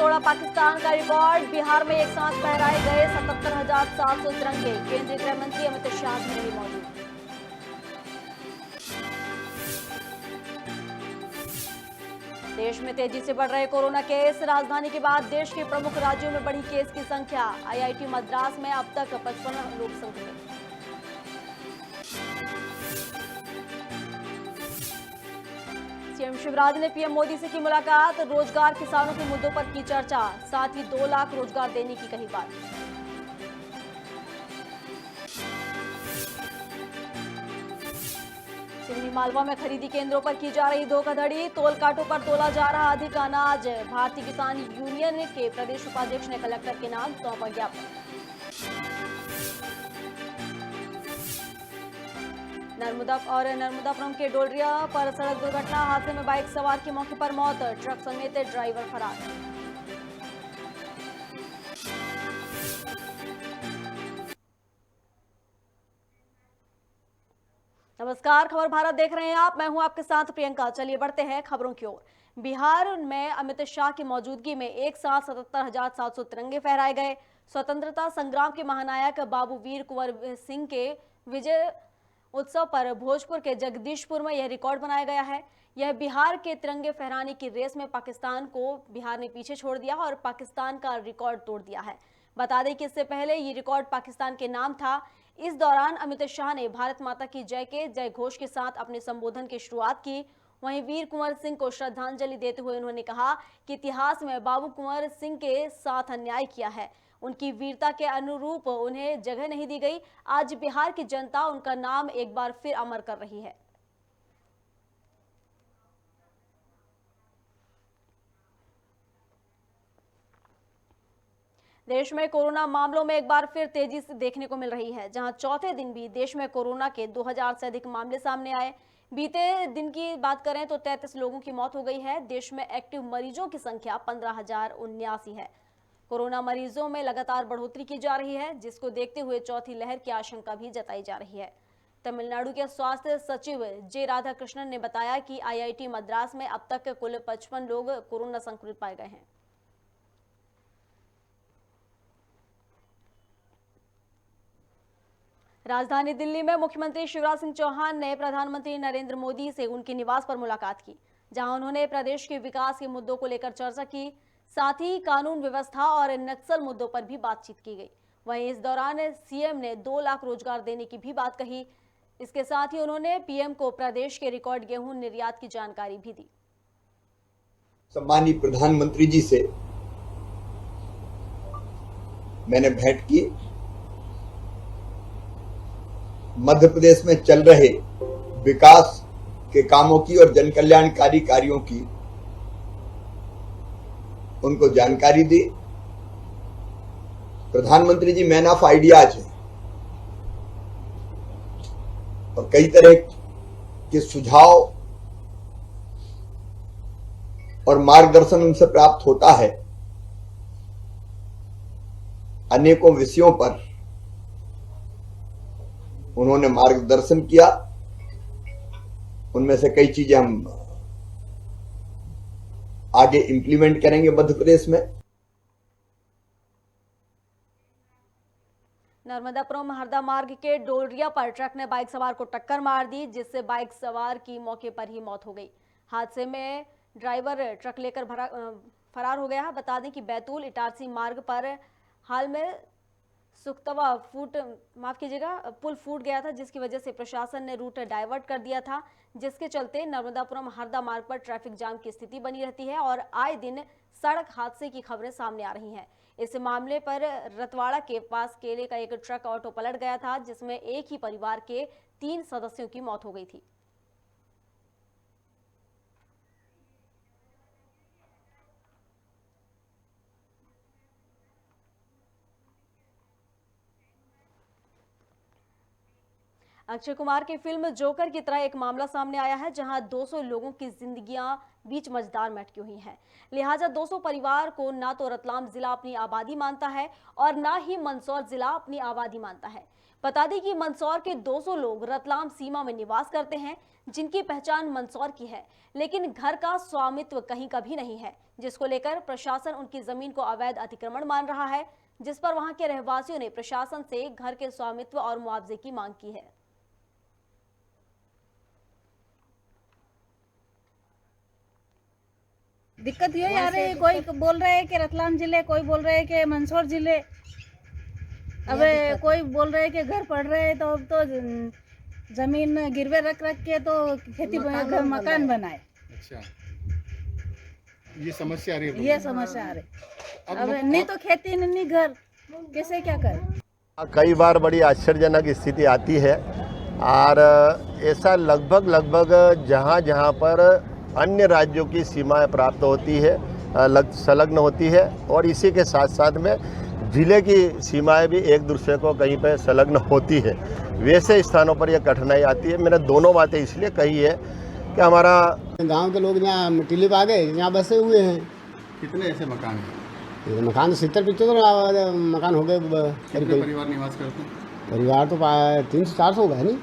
तोड़ा पाकिस्तान का रिकॉर्ड। बिहार में एक साथ फहराए गए 77,700 तिरंगे। केंद्रीय गृह मंत्री अमित शाह भी रहे मौजूद। देश में तेजी से बढ़ रहे कोरोना केस। राजधानी के बाद देश के प्रमुख राज्यों में बढ़ी केस की संख्या। आईआईटी मद्रास में अब तक 55 लोग संक्रमित। सीएम शिवराज ने पीएम मोदी से की मुलाकात। रोजगार, किसानों के मुद्दों पर की चर्चा। साथ ही 2 लाख रोजगार देने की कही बात। सिवनी मालवा में खरीदी केंद्रों पर की जा रही धोखाधड़ी। तोल कांटों पर तोला जा रहा अधिक अनाज। भारतीय किसान यूनियन के प्रदेश उपाध्यक्ष ने कलेक्टर के नाम सौंपा ज्ञापन। नर्मदापुरम के डोलरिया पर सड़क दुर्घटना। हादसे में बाइक सवार की मौके पर मौत। ट्रक समेत ड्राइवर फरार। नमस्कार, खबर भारत देख रहे हैं आप। मैं हूं आपके साथ प्रियंका। चलिए बढ़ते हैं खबरों की ओर। बिहार में अमित शाह की मौजूदगी में एक साथ 77,700 तिरंगे फहराए गए। स्वतंत्रता संग्राम के महानायक बाबू वीर कुंवर सिंह के विजय उत्सव पर भोजपुर के जगदीशपुर में यह रिकॉर्ड बनाया गया है। यह बिहार के तिरंगे फहराने की रेस में पाकिस्तान को बिहार ने पीछे छोड़ दिया और पाकिस्तान का रिकॉर्ड तोड़ दिया है। बता दें कि इससे पहले ये रिकॉर्ड पाकिस्तान के नाम था। इस दौरान अमित शाह ने भारत माता की जय के जय घोष के साथ अपने संबोधन की शुरुआत की। वहीं वीर कुंवर सिंह को श्रद्धांजलि देते हुए उन्होंने कहा कि इतिहास में बाबू कुंवर सिंह के साथ अन्याय किया है। उनकी वीरता के अनुरूप उन्हें जगह नहीं दी गई। आज बिहार की जनता उनका नाम एक बार फिर अमर कर रही है। देश में कोरोना मामलों में एक बार फिर तेजी से देखने को मिल रही है। जहां चौथे दिन भी देश में कोरोना के 2000 से अधिक मामले सामने आए। बीते दिन की बात करें तो 33 लोगों की मौत हो गई है। देश में एक्टिव मरीजों की संख्या 15,079 है। कोरोना मरीजों में लगातार बढ़ोतरी की जा रही है, जिसको देखते हुए चौथी लहर की आशंका भी जताई जा रही है। तमिलनाडु के स्वास्थ्य सचिव जे राधाकृष्णन ने बताया कि आईआईटी मद्रास में अब तक कुल 55 लोग कोरोना संक्रमित पाए गए हैं। राजधानी दिल्ली में मुख्यमंत्री शिवराज सिंह चौहान ने प्रधानमंत्री नरेंद्र मोदी से उनके निवास पर मुलाकात की, जहां उन्होंने प्रदेश के विकास के मुद्दों को लेकर चर्चा की। साथ ही कानून व्यवस्था और नक्सल मुद्दों पर भी बातचीत की गई। वहीं इस दौरान सीएम ने 2 लाख रोजगार देने की भी बात कही। इसके साथ ही उन्होंने पीएम को प्रदेश के रिकॉर्ड गेहूं निर्यात की जानकारी भी दी। सम्मानीय प्रधानमंत्री जी से मैंने भेंट की। मध्य प्रदेश में चल रहे विकास के कामों की और जन कल्याणकारी कार्यों की उनको जानकारी दी। प्रधानमंत्री जी मैन ऑफ आइडियाज हैं और कई तरह के सुझाव और मार्गदर्शन उनसे प्राप्त होता है। अनेकों विषयों पर उन्होंने मार्गदर्शन किया। उनमें से कई चीजें हम आगे इंप्लीमेंट करेंगे मध्य प्रदेश में। नर्मदापुरम हरदा मार्ग के डोलरिया पर ट्रक ने बाइक सवार को टक्कर मार दी, जिससे बाइक सवार की मौके पर ही मौत हो गई। हादसे में ड्राइवर ट्रक लेकर फरार हो गया। बता दें कि बैतूल इटारसी मार्ग पर हाल में सुखतवा पुल फूट गया था, जिसकी वजह से प्रशासन ने रूट डाइवर्ट कर दिया था, जिसके चलते नर्मदापुरम हरदा मार्ग पर ट्रैफिक जाम की स्थिति बनी रहती है और आए दिन सड़क हादसे की खबरें सामने आ रही हैं। इस मामले पर रतवाड़ा के पास केले का एक ट्रक ऑटो पलट गया था, जिसमें एक ही परिवार के 3 सदस्यों की मौत हो गई थी। अक्षय कुमार की फिल्म जोकर की तरह एक मामला सामने आया है, जहां 200 लोगों की जिंदगियां बीच मझधार में अटकी हुई हैं। लिहाजा 200 परिवार को ना तो रतलाम जिला अपनी आबादी मानता है और ना ही मंदसौर जिला अपनी आबादी मानता है। बता दें कि मंदसौर के 200 लोग रतलाम सीमा में निवास करते हैं, जिनकी पहचान मंदसौर की है, लेकिन घर का स्वामित्व कहीं का भी नहीं है, जिसको लेकर प्रशासन उनकी जमीन को अवैध अतिक्रमण मान रहा है, जिस पर वहां के रहवासियों ने प्रशासन से घर के स्वामित्व और मुआवजे की मांग की है। दिक्कत ये आ रही है, कोई बोल रहे हैं कि रतलाम जिले, कोई बोल रहे हैं कि मंदसौर जिले। अब कोई बोल रहे हैं कि घर पड़ रहे हैं, तो अब तो जमीन गिरवे रख के तो खेती मकान बनाए। अच्छा, ये समस्या आ रही है। ये समस्या आ रही। अब नहीं तो खेती नहीं घर, कैसे क्या करें। कई बार बड़ी आश्चर्यजनक स्थिति आती है और ऐसा लगभग जहाँ जहाँ पर अन्य राज्यों की सीमाएं प्राप्त होती है, संलग्न होती है, और इसी के साथ साथ में जिले की सीमाएं भी एक दूसरे को कहीं पर संलग्न होती है। वैसे स्थानों पर यह कठिनाई आती है। मैंने दोनों बातें इसलिए कही है कि हमारा गांव के लोग यहाँ टिलिप आ गए, यहाँ बसे हुए हैं। कितने ऐसे मकान हैं? ये मकान तो 70-75 मकान हो गए। कितने परिवार निवास करते हैं? परिवार तो 300-400 होगा, है नहीं?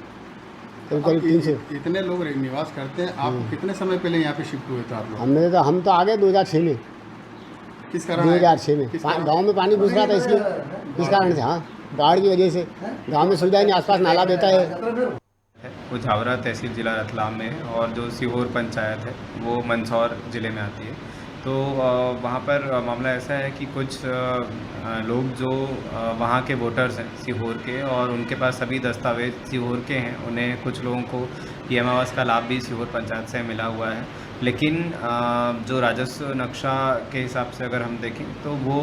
करीब 300। इतने लोग निवास करते हैं। आप कितने समय पहले यहाँ पे शिफ्ट हुए थे आप लोग? हम तो आ गए 2006 में। किस कारण? 2006 में गाँव में पानी घुस रहा था, इसलिए इस कारण से। हाँ, बाढ़ की वजह से गाँव में सुविधा नहीं, आसपास नाला देता है। वो झावरा तहसील ज़िला रतलाम में है, और जो सीहोर पंचायत है वो मंदसौर ज़िले में आती है। तो वहाँ पर मामला ऐसा है कि कुछ लोग जो वहाँ के वोटर्स हैं सीहोर के, और उनके पास सभी दस्तावेज सीहोर के हैं, उन्हें कुछ लोगों को पीएम आवास का लाभ भी सीहोर पंचायत से मिला हुआ है। लेकिन जो राजस्व नक्शा के हिसाब से अगर हम देखें तो वो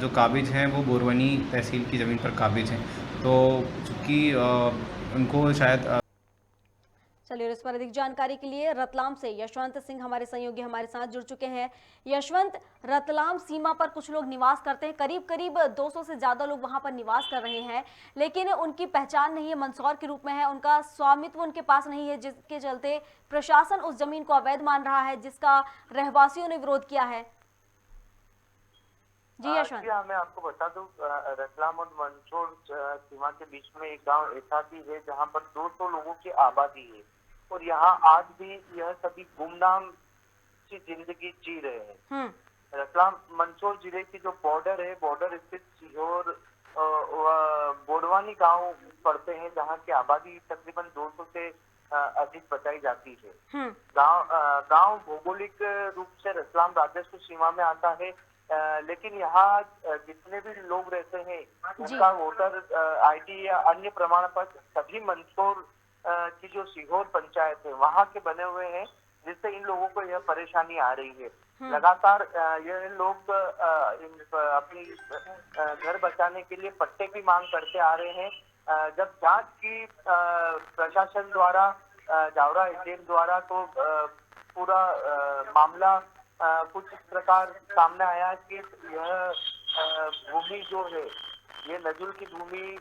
जो काबिज हैं वो बोरवनी तहसील की ज़मीन पर काबिज हैं। तो चूँकि उनको शायद चलिए, इस पर अधिक जानकारी के लिए रतलाम से यशवंत सिंह हमारे सहयोगी हमारे साथ जुड़ चुके हैं। यशवंत, रतलाम सीमा पर कुछ लोग निवास करते हैं, करीब 200 से ज्यादा लोग वहां पर निवास कर रहे हैं, लेकिन उनकी पहचान नहीं है, मंदसौर के रूप में है, उनका स्वामित्व उनके पास नहीं है, जिसके चलते प्रशासन उस जमीन को अवैध मान रहा है, जिसका रहवासियों ने विरोध किया है। जी यशवंत। मैं आपको बता दूं, रतलाम और मंदसौर सीमा के बीच में एक गांव ऐसा भी है जहां पर 200 लोगों की आबादी है, और यहाँ आज भी यह सभी गुमनाम की जिंदगी जी रहे हैं। रतलाम मंदसौर जिले की जो बॉर्डर है, बॉर्डर स्थित सीहोर बोडवानी गांव पड़ते हैं, जहाँ की आबादी तकरीबन 200 से अधिक बताई जाती है। गांव भौगोलिक रूप से रतलाम राजस्व सीमा में आता है, लेकिन यहाँ जितने भी लोग रहते हैं उनका वोटर आईडी या अन्य प्रमाण पत्र सभी मंदसौर की जो सीहोर पंचायत है वहाँ के बने हुए हैं, जिससे इन लोगों को यह परेशानी आ रही है। लगातार यह लोग अपनी घर बचाने के लिए पट्टे की मांग करते आ रहे हैं। जब जांच की प्रशासन द्वारा, जावरा एसडीएम द्वारा, तो पूरा मामला कुछ इस प्रकार सामने आया कि यह भूमि जो है, ये नजुल की भूमि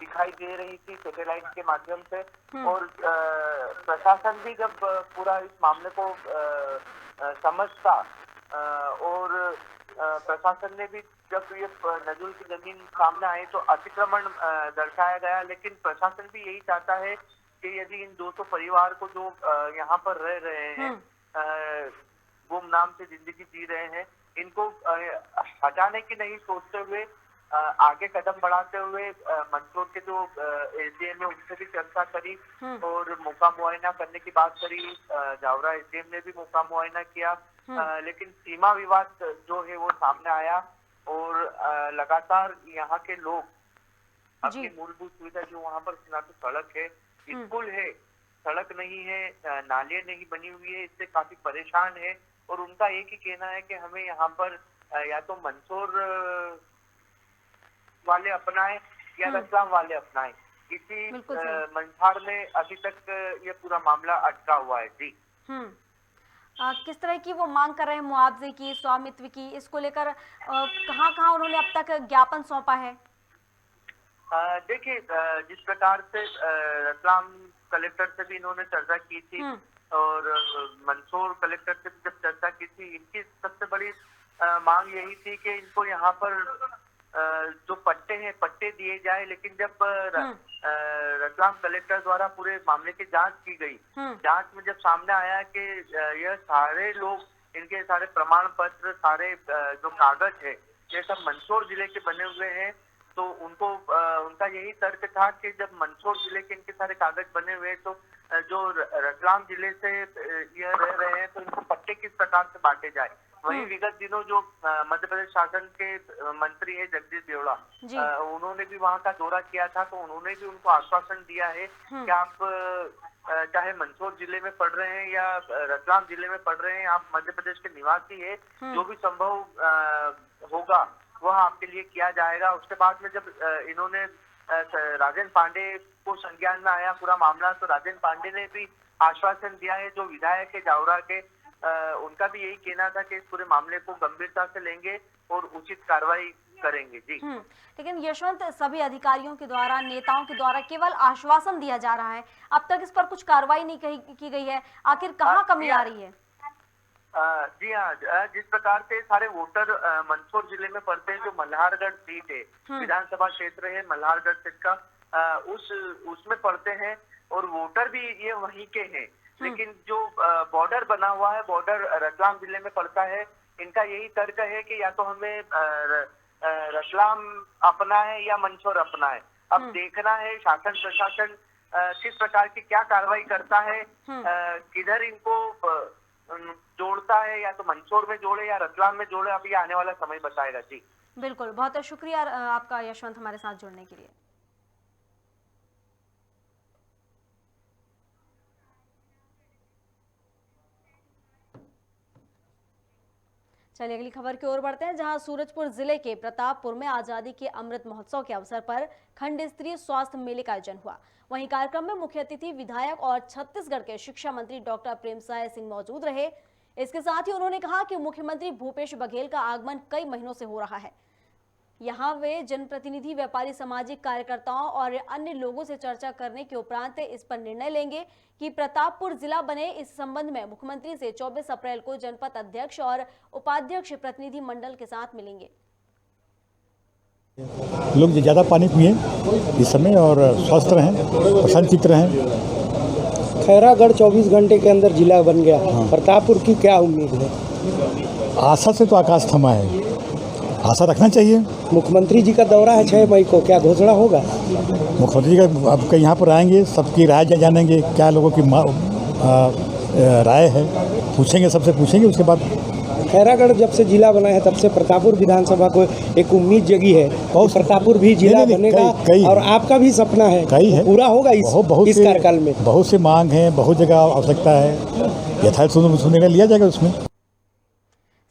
दिखाई दे रही थी सैटेलाइट के माध्यम से, और प्रशासन भी जब पूरा इस मामले को समझता, और प्रशासन ने भी जब ये नजुल की जमीन सामने आई तो अतिक्रमण दर्शाया गया। लेकिन प्रशासन भी यही चाहता है कि यदि इन 200 परिवार को जो यहाँ पर रह रहे हैं, गुमनाम से जिंदगी जी रहे हैं, इनको हटाने की नहीं सोचते हुए आगे कदम बढ़ाते हुए मंदसौर के जो एसडीएम है उनसे भी चर्चा करी और मौका मुआयना करने की बात करी। जावरा एसडीएम ने भी मौका मुआयना किया, लेकिन सीमा विवाद जो है वो सामने आया, और लगातार यहाँ के लोग अपनी मूलभूत सुविधा जो वहाँ पर ना तो सड़क है, स्कूल है, सड़क नहीं है, नालियाँ नहीं बनी हुई है, इससे काफी परेशान है। और उनका एक ही कहना है कि हमें यहाँ पर या तो मंदसौर वाले अपनाएं या रतलाम वाले अपनाएं। इसी मंझाड़ में अभी तक ये पूरा मामला अटका हुआ है। जी, किस तरह की वो मांग कर रहे हैं, मुआवजे की, स्वामित्व की, इसको लेकर कहाँ उन्होंने अब तक ज्ञापन सौंपा है? देखिए, जिस प्रकार से रतलाम कलेक्टर से भी इन्होंने चर्चा की थी और मंदसौर कलेक्टर से जब चर्चा की थी, इनकी सबसे बड़ी मांग यही थी कि इनको यहाँ पर जो पट्टे हैं पट्टे दिए जाए, लेकिन जब रतलाम कलेक्टर द्वारा पूरे मामले की जांच की गई, जांच में जब सामने आया कि यह सारे लोग, इनके सारे प्रमाण पत्र, सारे जो कागज है, ये सब मंदसौर जिले के बने हुए हैं, तो उनको उनका यही तर्क था कि जब मंदसौर जिले के इनके सारे कागज बने हुए तो जो रतलाम जिले से यह रह रहे हैं तो इनको पट्टे किस प्रकार से बांटे जाए। वहीं विगत दिनों जो मध्य प्रदेश शासन के मंत्री है जगदीश देवड़ा, उन्होंने भी वहां का दौरा किया था, तो उन्होंने भी उनको आश्वासन दिया है कि आप चाहे मंदसौर जिले में पढ़ रहे हैं या रतलाम जिले में पढ़ रहे हैं, आप मध्य प्रदेश के निवासी है, जो भी संभव होगा वह आपके लिए किया जाएगा। उसके बाद में जब इन्होंने राजेंद्र पांडे को संज्ञान में आया पूरा मामला, तो राजेंद्र पांडे ने भी आश्वासन दिया है, जो विधायक है जावरा के, उनका भी यही कहना था कि इस पूरे मामले को गंभीरता से लेंगे और उचित कार्रवाई करेंगे। जी लेकिन यशवंत, सभी अधिकारियों के द्वारा, नेताओं के द्वारा केवल आश्वासन दिया जा रहा है, अब तक इस पर कुछ कार्रवाई नहीं की गई है, आखिर कहाँ कमी आ रही है? जी हाँ, जिस प्रकार से सारे वोटर मंदसौर जिले में पड़ते हैं, जो मल्हारगढ़ सीट है, विधानसभा क्षेत्र है मल्हारगढ़ सीट का, उसमें पड़ते हैं और वोटर भी ये वहीं के हैं, लेकिन जो बॉर्डर बना हुआ है, बॉर्डर रतलाम जिले में पड़ता है, इनका यही तर्क है कि या तो हमें रतलाम अपना है या मंदसौर अपना है। अब देखना है शासन प्रशासन किस प्रकार की क्या कार्रवाई करता है, किधर इनको जोड़ता है, या तो मंदसौर में जोड़े या रतलाम में जोड़े, अभी आने वाला समय बताएगा। जी बिल्कुल, बहुत शुक्रिया आपका यशवंत हमारे साथ जुड़ने के लिए। चलिए अगली खबर की ओर बढ़ते हैं, जहां सूरजपुर जिले के प्रतापपुर में आजादी के अमृत महोत्सव के अवसर पर खंड स्तरीय स्वास्थ्य मेले का आयोजन हुआ। वहीं कार्यक्रम में मुख्य अतिथि विधायक और छत्तीसगढ़ के शिक्षा मंत्री डॉक्टर प्रेमसाय सिंह मौजूद रहे। इसके साथ ही उन्होंने कहा कि मुख्यमंत्री भूपेश बघेल का आगमन कई महीनों से हो रहा है। यहाँ वे जनप्रतिनिधि, व्यापारी, सामाजिक कार्यकर्ताओं और अन्य लोगों से चर्चा करने के उपरांत इस पर निर्णय लेंगे कि प्रतापपुर जिला बने। इस संबंध में मुख्यमंत्री से 24 अप्रैल को जनपद अध्यक्ष और उपाध्यक्ष प्रतिनिधि मंडल के साथ मिलेंगे। लोग ज़्यादा पानी पिए इस समय और स्वस्थ रहें, प्रसन्नचित्त रहें। खैरागढ़ 24 घंटे के अंदर जिला बन गया। प्रतापपुर की क्या उम्मीद है? आशा से तो आकाश थमा है, आशा रखना चाहिए। मुख्यमंत्री जी का दौरा है 6 मई को, क्या घोषणा होगा? मुख्यमंत्री जी का अब यहाँ पर आएंगे, सबकी राय जानेंगे, क्या लोगों की राय है, पूछेंगे, सबसे पूछेंगे। उसके बाद खैरागढ़ जब से जिला बना है तब से प्रतापपुर विधानसभा को एक उम्मीद जगी है, प्रतापपुर भी जिला बनेगा और आपका भी सपना है, पूरा होगा इस कार्यकाल में? बहुत से मांग है, बहुत जगह आवश्यकता है, यथार्थ सुनने का लिया जाएगा उसमें।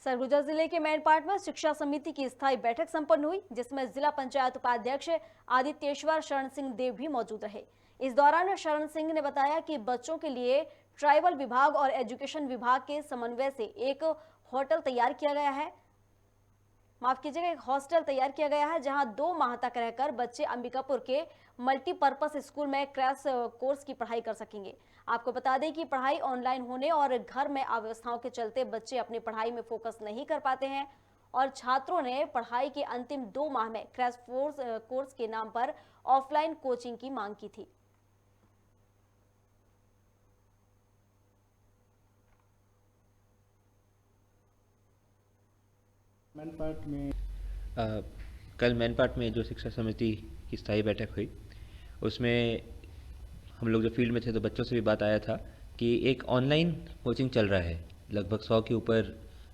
सरगुजा जिले के मैनपाट में शिक्षा समिति की स्थायी बैठक संपन्न हुई, जिसमें जिला पंचायत उपाध्यक्ष आदित्येश्वर शरण सिंह देव भी मौजूद रहे। इस दौरान शरण सिंह ने बताया कि बच्चों के लिए ट्राइबल विभाग और एजुकेशन विभाग के समन्वय से एक होटल तैयार किया गया है, एक हॉस्टल तैयार किया गया है, जहां 2 माह तक रहकर बच्चे अंबिकापुर के मल्टीपर्पस स्कूल में क्रैश कोर्स की पढ़ाई कर सकेंगे। आपको बता दें कि पढ़ाई ऑनलाइन होने और घर में अव्यवस्थाओं के चलते बच्चे अपनी पढ़ाई में फोकस नहीं कर पाते हैं और छात्रों ने पढ़ाई के अंतिम 2 माह में क्रैश कोर्स के नाम पर ऑफलाइन कोचिंग की मांग की थी। मैनपाट में कल मैनपाट में जो शिक्षा समिति की स्थायी बैठक हुई, उसमें हम लोग जो फील्ड में थे तो बच्चों से भी बात आया था कि एक ऑनलाइन कोचिंग चल रहा है। लगभग 100 के ऊपर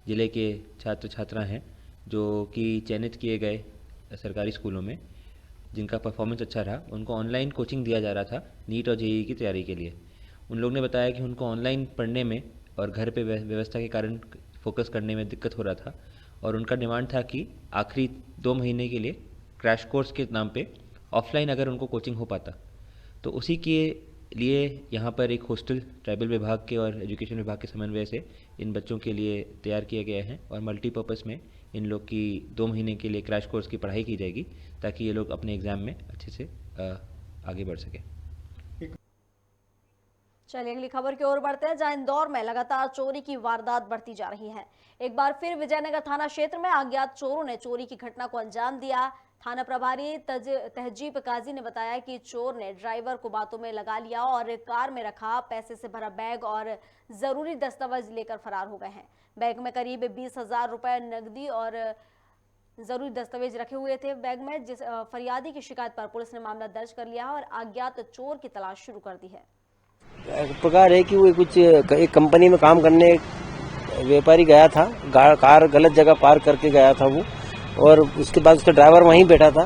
ज़िले के छात्र छात्रा हैं जो कि चयनित किए गए सरकारी स्कूलों में, जिनका परफॉर्मेंस अच्छा रहा, उनको ऑनलाइन कोचिंग दिया जा रहा था नीट और जेईई की तैयारी के लिए। उन लोग ने बताया कि उनको ऑनलाइन पढ़ने में और घर पे व्यवस्था के कारण फोकस करने में दिक्कत हो रहा था और उनका डिमांड था कि आखिरी 2 महीने के लिए क्रैश कोर्स के नाम पे ऑफलाइन अगर उनको कोचिंग हो पाता, तो उसी के लिए यहाँ पर एक हॉस्टल ट्राइबल विभाग के और एजुकेशन विभाग के समन्वय से इन बच्चों के लिए तैयार किया गया है और मल्टीपर्पज़ में इन लोग की 2 महीने के लिए क्रैश कोर्स की पढ़ाई की जाएगी ताकि ये लोग अपने एग्ज़ाम में अच्छे से आगे बढ़ सकें। चलिए अगली खबर की ओर बढ़ते हैं, जहां इंदौर में लगातार चोरी की वारदात बढ़ती जा रही है। एक बार फिर विजयनगर थाना क्षेत्र में अज्ञात चोरों ने चोरी की घटना को अंजाम दिया। थाना प्रभारी तहजीब काजी ने बताया कि चोर ने ड्राइवर को बातों में लगा लिया और कार में रखा पैसे से भरा बैग और जरूरी दस्तावेज लेकर फरार हो गए हैं। बैग में करीब 20,000 रुपए नकदी और जरूरी दस्तावेज रखे हुए थे बैग में। जिस फरियादी की शिकायत पर पुलिस ने मामला दर्ज कर लिया और अज्ञात चोर की तलाश शुरू कर दी है। प्रकार है कि वो कुछ एक कंपनी में काम करने व्यापारी गया था, कार गलत जगह पार्क करके गया था वो, और उसके बाद उसका ड्राइवर वहीं बैठा था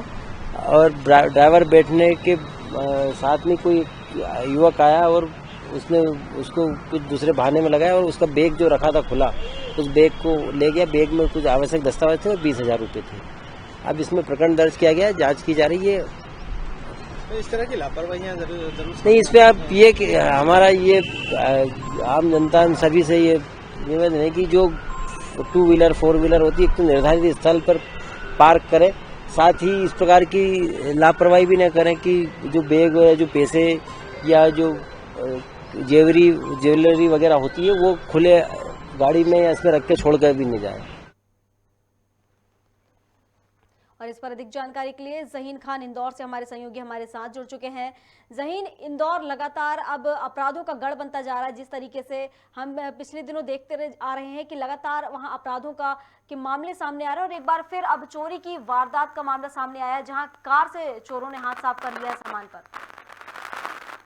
और ड्राइवर बैठने के साथ में कोई युवक आया और उसने उसको कुछ दूसरे बहाने में लगाया और उसका बैग जो रखा था खुला, उस बैग को ले गया। बैग में कुछ आवश्यक दस्तावेज थे और 20,000 रुपये थे। अब इसमें प्रकरण दर्ज किया गया, जांच की जा रही है। तो इस तरह की लापरवाहियां जरूर नहीं, इस पे आप ये हमारा ये आम जनता सभी से ये निवेदन है कि जो 2 व्हीलर 4 व्हीलर होती है, एक तो निर्धारित स्थल पर पार्क करें, साथ ही इस प्रकार की लापरवाही भी न करें कि जो बैग जो पैसे या जो ज्वेलरी वगैरह होती है वो खुले गाड़ी में या इसमें रख के छोड़कर भी नहीं जाए। और इस पर अधिक जानकारी के लिए जहीन खान इंदौर से हमारे सहयोगी हमारे साथ जुड़ चुके हैं। जहीन, इंदौर लगातार अब अपराधों का गढ़ बनता जा रहा है। जिस तरीके से हम पिछले दिनों देखते आ रहे हैं कि लगातार वहां अपराधों के मामले सामने आ रहे हैं और एक बार फिर अब चोरी की वारदात का मामला सामने आया, जहां कार से चोरों ने हाथ साफ कर लिया सामान पर।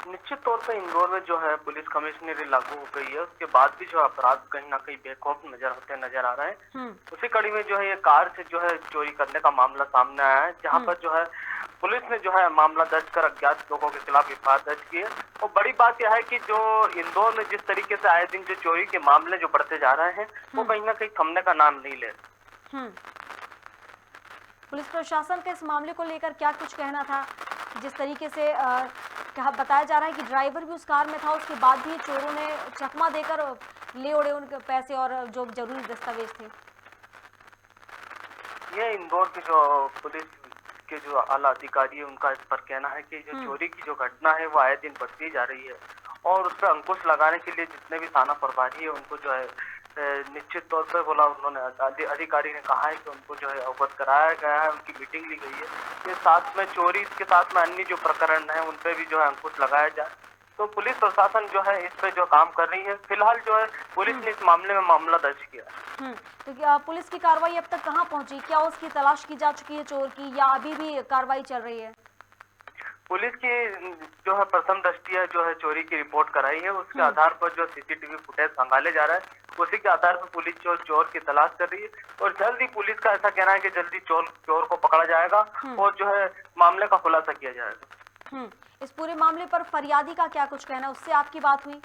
निश्चित तौर पर इंदौर में जो है पुलिस कमिश्नरी लागू हो गई है, उसके बाद भी जो अपराध कहीं ना कहीं बेखौफ नजर आ रहे हैं। उसी कड़ी में जो है ये कार से जो है चोरी करने का मामला सामने आया है, जहां पर जो है पुलिस ने जो है मामला दर्ज कर अज्ञात लोगों के खिलाफ एफआईआर दर्ज की है। और बड़ी बात यह है कि जो इंदौर में जिस तरीके से आए दिन जो चोरी के मामले जो बढ़ते जा रहे हैं वो कहीं ना कहीं थमने का नाम नहीं ले रहे। पुलिस प्रशासन का इस मामले को लेकर क्या कुछ कहना था? जिस तरीके से बताया जा रहा है कि ड्राइवर भी उस कार में था, उसके बाद भी चोरों ने चकमा देकर ले उड़े उनके पैसे और जो जरूरी दस्तावेज थे। ये इंदौर की जो पुलिस के जो आला अधिकारी है उनका इस पर कहना है कि जो चोरी की जो घटना है वो आए दिन बढ़ती जा रही है और उस पर अंकुश लगाने के लिए जितने भी थाना प्रभारी है उनको जो है निश्चित तौर पर बोला उन्होंने, अधिकारी ने कहा है कि उनको जो है अवगत कराया गया है, उनकी मीटिंग ली गई है। ये साथ में चोरी के साथ में अन्य जो प्रकरण है उन पे भी जो है अंकुश लगाया जाए। तो पुलिस प्रशासन जो है इस पे जो काम कर रही है। फिलहाल जो है पुलिस ने इस मामले में मामला दर्ज किया। तो क्या पुलिस की कार्रवाई अब तक कहाँ पहुंची? क्या उसकी तलाश की जा चुकी है चोर की, या अभी भी कार्रवाई चल रही है? पुलिस की जो है प्रथम दृष्टया जो है चोरी की रिपोर्ट कराई है, उसके आधार पर जो सीसीटीवी फुटेज खंगाले जा रहा है, उसी के आधार पर पुलिस जो चोर की तलाश कर रही है और जल्द ही पुलिस का ऐसा कहना है कि जल्दी चोर को पकड़ा जाएगा और जो है मामले का खुलासा किया जाएगा। इस पूरे मामले पर फरियादी का क्या कुछ कहना, उससे आपकी बात हुई?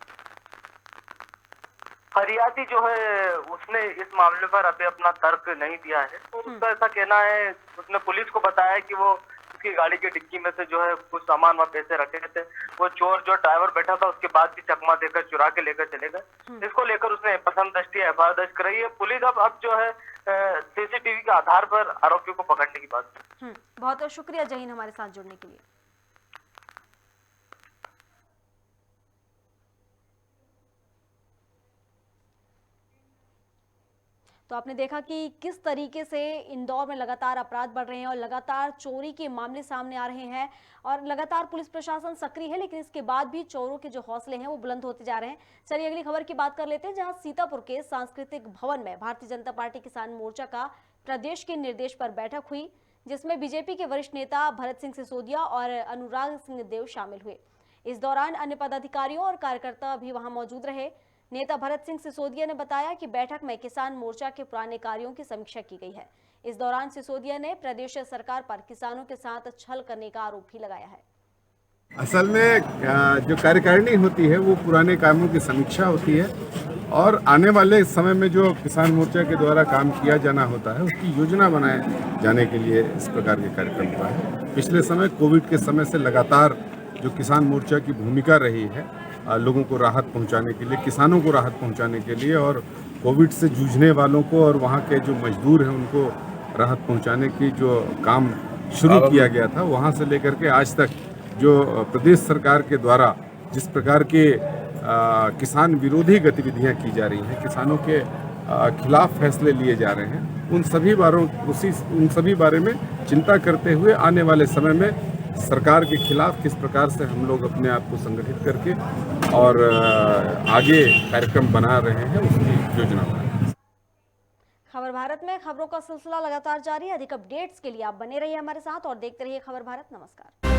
फरियादी जो है उसने इस मामले पर अभी अपना तर्क नहीं दिया है और उसका ऐसा कहना है, उसने पुलिस को बताया कि वो उसकी गाड़ी की डिक्की में से जो है कुछ सामान व पैसे रखे थे, वो चोर जो ड्राइवर बैठा था उसके बाद भी चकमा देकर चुरा के लेकर चले गए। इसको लेकर उसने प्रथम दृष्टया एफआईआर दर्ज कराई है। पुलिस अब जो है सीसीटीवी के आधार पर आरोपियों को पकड़ने की बात। बहुत बहुत शुक्रिया जहीन हमारे साथ जुड़ने के लिए। तो आपने देखा कि किस तरीके से इंदौर में लगातार अपराध बढ़ रहे हैं और लगातार चोरी के मामले सामने आ रहे हैं और लगातार पुलिस प्रशासन सक्रिय है, लेकिन इसके बाद भी चोरों के जो हौसले हैं वो बुलंद होते जा रहे हैं। चलिए अगली खबर की बात कर लेते हैं, जहां सीतापुर के सांस्कृतिक भवन में भारतीय जनता पार्टी किसान मोर्चा का प्रदेश के निर्देश पर बैठक हुई, जिसमें बीजेपी के वरिष्ठ नेता भरत सिंह सिसोदिया और अनुराग सिंह देव शामिल हुए। इस दौरान अन्य पदाधिकारियों और कार्यकर्ता भी वहां मौजूद रहे। नेता भरत सिंह सिसोदिया ने बताया कि बैठक में किसान मोर्चा के पुराने कार्यों की समीक्षा की गई है। इस दौरान सिसोदिया ने प्रदेश सरकार पर किसानों के साथ छल करने का आरोप भी लगाया है। असल में जो कार्यकारिणी होती है वो पुराने कामों की समीक्षा होती है और आने वाले समय में जो किसान मोर्चा के द्वारा काम किया जाना होता है उसकी योजना बनाए जाने के लिए इस प्रकार के कार्यक्रम हुआ है। पिछले समय कोविड के समय से लगातार जो किसान मोर्चा की भूमिका रही है लोगों को राहत पहुंचाने के लिए, किसानों को राहत पहुंचाने के लिए और कोविड से जूझने वालों को और वहां के जो मजदूर हैं उनको राहत पहुंचाने की जो काम शुरू किया गया था, वहां से लेकर के आज तक जो प्रदेश सरकार के द्वारा जिस प्रकार के किसान विरोधी गतिविधियां की जा रही हैं, किसानों के खिलाफ फैसले लिए जा रहे हैं, उन सभी बारे में चिंता करते हुए आने वाले समय में सरकार के खिलाफ किस प्रकार से हम लोग अपने आप को संगठित करके और आगे कार्यक्रम बना रहे हैं, उसकी योजना बना रहे हैं। खबर भारत में खबरों का सिलसिला लगातार जारी है। अधिक अपडेट्स के लिए आप बने रहिए हमारे साथ और देखते रहिए खबर भारत। नमस्कार।